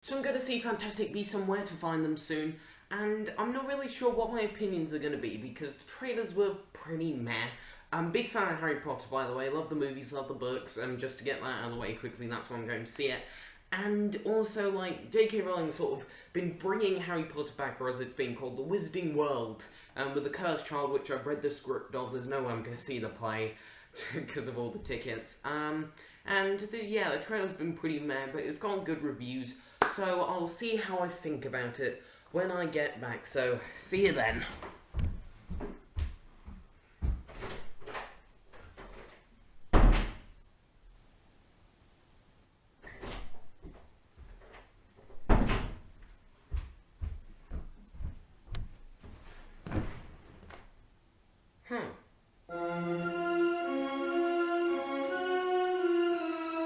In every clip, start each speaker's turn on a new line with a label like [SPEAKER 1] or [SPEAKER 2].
[SPEAKER 1] So I'm going to see Fantastic Beasts and Where to Find Them soon, and I'm not really sure what my opinions are going to be because the trailers were pretty meh. I'm a big fan of Harry Potter, by the way. Love the movies, love the books, and just to get that out of the way quickly, that's why I'm going to see it. And also, like, J.K. Rowling sort of been bringing Harry Potter back, or as it's being called, the Wizarding World, with The Cursed Child, which I've read the script of. There's no way I'm going to see the play because of all the tickets. Yeah, the trailer's been pretty meh, but it's got good reviews, so I'll see how I think about it when I get back. So, see you then.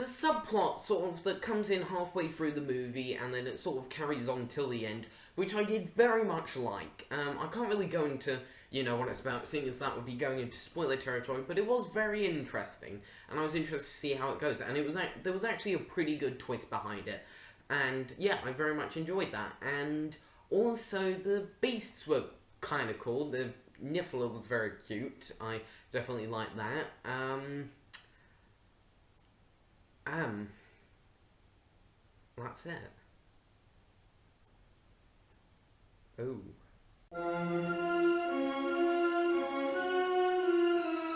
[SPEAKER 1] Subplot sort of that comes in halfway through the movie and then it sort of carries on till the end, which I did very much like. I can't really go into, what it's about, seeing as that would be going into spoiler territory, but it was very interesting, and I was interested to see how it goes, and there was actually a pretty good twist behind it, and yeah, I very much enjoyed that, and also the beasts were kind of cool. The Niffler was very cute. I definitely liked that. That's it. Oh.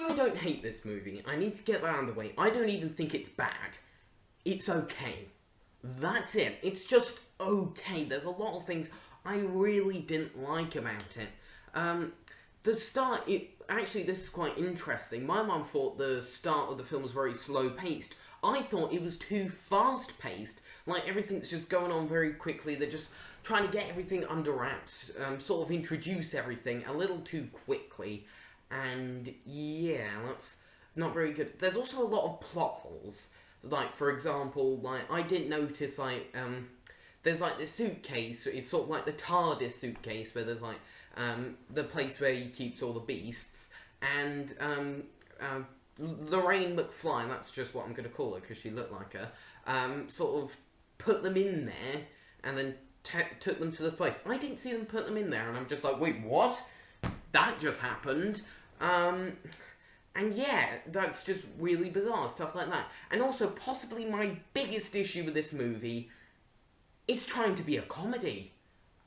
[SPEAKER 1] I don't hate this movie. I need to get that out of the way. I don't even think it's bad. It's okay. That's it. It's just okay. There's a lot of things I really didn't like about it. The start, actually, this is quite interesting. My mum thought the start of the film was very slow-paced. I thought it was too fast-paced. Like, everything's just going on very quickly. They're just trying to get everything under wraps, sort of introduce everything a little too quickly. And, yeah, that's not very good. There's also a lot of plot holes. Like, for example, like, I didn't notice, like, there's, like, this suitcase. It's sort of like the TARDIS suitcase, where there's, like, the place where he keeps all the beasts. And, Lorraine McFly, that's just what I'm going to call her because she looked like her, sort of put them in there and then took them to this place. I didn't see them put them in there, and I'm just like, wait, what? That just happened. And yeah, that's just really bizarre, stuff like that. And also, possibly my biggest issue with this movie is trying to be a comedy.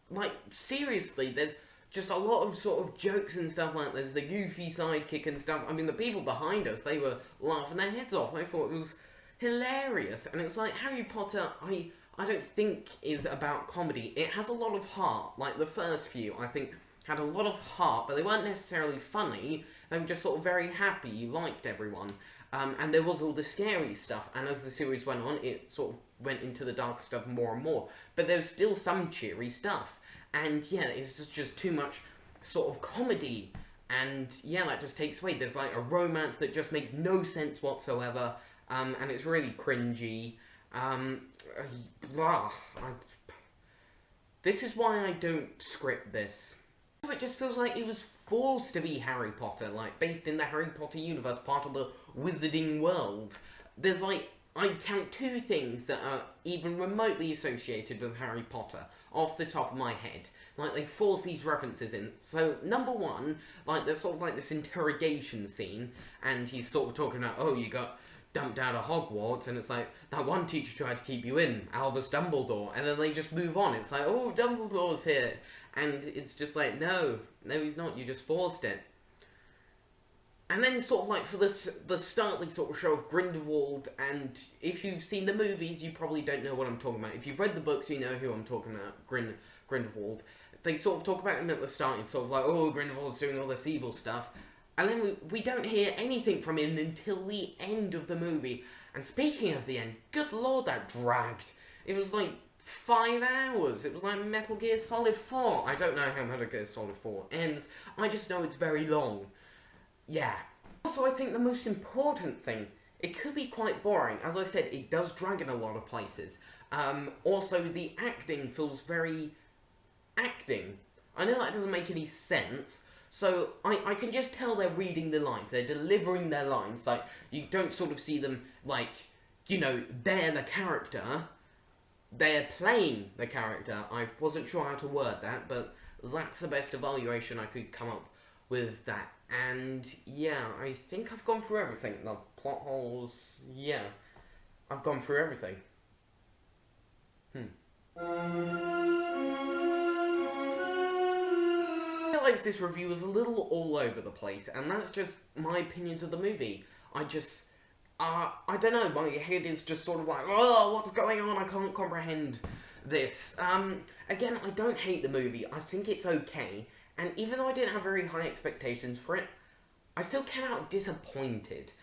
[SPEAKER 1] Like, seriously, there's just a lot of sort of jokes and stuff like there's the goofy sidekick and stuff. I mean, the people behind us, they were laughing their heads off. I thought it was hilarious. And it's like, Harry Potter, I don't think is about comedy. It has a lot of heart. Like, the first few, I think, had a lot of heart, but they weren't necessarily funny. They were just sort of very happy. You liked everyone. And there was all the scary stuff. And as the series went on, it sort of went into the dark stuff more and more. But there was still some cheery stuff. And yeah, it's just too much sort of comedy, and yeah, that just takes away. There's like a romance that just makes no sense whatsoever, and it's really cringy. This is why I don't script this. It just feels like it was forced to be Harry Potter, like based in the Harry Potter universe, part of the Wizarding World. There's like, I count 2 things that are even remotely associated with Harry Potter off the top of my head. Like, they force these references in. So, number 1, like, there's sort of like this interrogation scene, and he's sort of talking about, oh, you got dumped out of Hogwarts, and it's like, that one teacher tried to keep you in, Albus Dumbledore, and then they just move on. It's like, oh, Dumbledore's here. And it's just like, no, he's not, you just forced it. And then sort of like for the start, they sort of show of Grindelwald, and if you've seen the movies, you probably don't know what I'm talking about. If you've read the books, you know who I'm talking about, Grindelwald. They sort of talk about him at the start, it's sort of like, oh, Grindelwald's doing all this evil stuff. And then we don't hear anything from him until the end of the movie. And speaking of the end, good lord, that dragged. It was like 5 hours. It was like Metal Gear Solid 4. I don't know how Metal Gear Solid 4 ends. I just know it's very long. Yeah. Also, I think the most important thing, it could be quite boring. As I said, it does drag in a lot of places. Also, the acting feels very acting. I know that doesn't make any sense. So, I can just tell they're reading the lines. They're delivering their lines. Like, you don't sort of see them, like, they're the character. they're playing the character. I wasn't sure how to word that, but that's the best evaluation I could come up with that. And yeah, I think I've gone through everything. The plot holes, yeah, I've gone through everything. I realize this review is a little all over the place, and that's just my opinions of the movie. I don't know, my head is just sort of like, oh, what's going on? I can't comprehend this. Again, I don't hate the movie. I think it's okay, and even though I didn't have very high expectations for it, I still came out disappointed.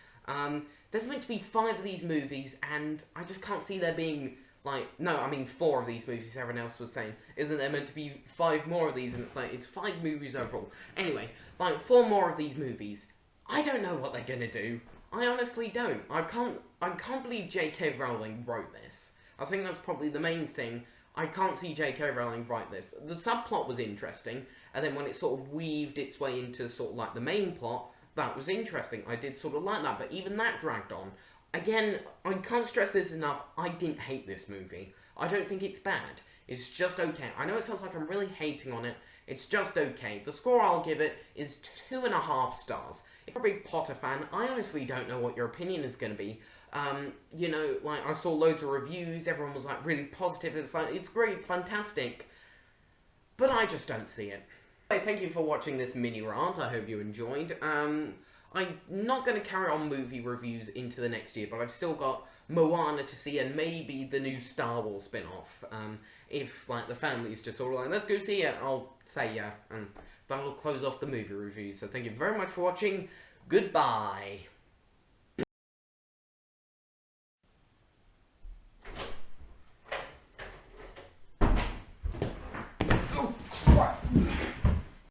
[SPEAKER 1] There's meant to be 5 of these movies, and I just can't see there being, like, no, I mean 4 of these movies, everyone else was saying. Isn't there meant to be 5 more of these? And it's like, it's 5 movies overall. Anyway, like, 4 more of these movies. I don't know what they're gonna do. I honestly don't. I can't believe J.K. Rowling wrote this. I think that's probably the main thing. I can't see J.K. Rowling write this. The subplot was interesting, and then when it sort of weaved its way into sort of like the main plot, that was interesting. I did sort of like that, but even that dragged on. Again, I can't stress this enough, I didn't hate this movie. I don't think it's bad. It's just okay. I know it sounds like I'm really hating on it. It's just okay. The score I'll give it is 2.5 stars. If you're a big Potter fan, I honestly don't know what your opinion is going to be. You know, like, I saw loads of reviews, everyone was, like, really positive, it's like, it's great, fantastic. But I just don't see it. Thank you for watching this mini rant, I hope you enjoyed. I'm not going to carry on movie reviews into the next year, but I've still got Moana to see and maybe the new Star Wars spin-off. If, like, the family's just sort of like, let's go see it, I'll say yeah, and that'll close off the movie review. So thank you very much for watching, goodbye!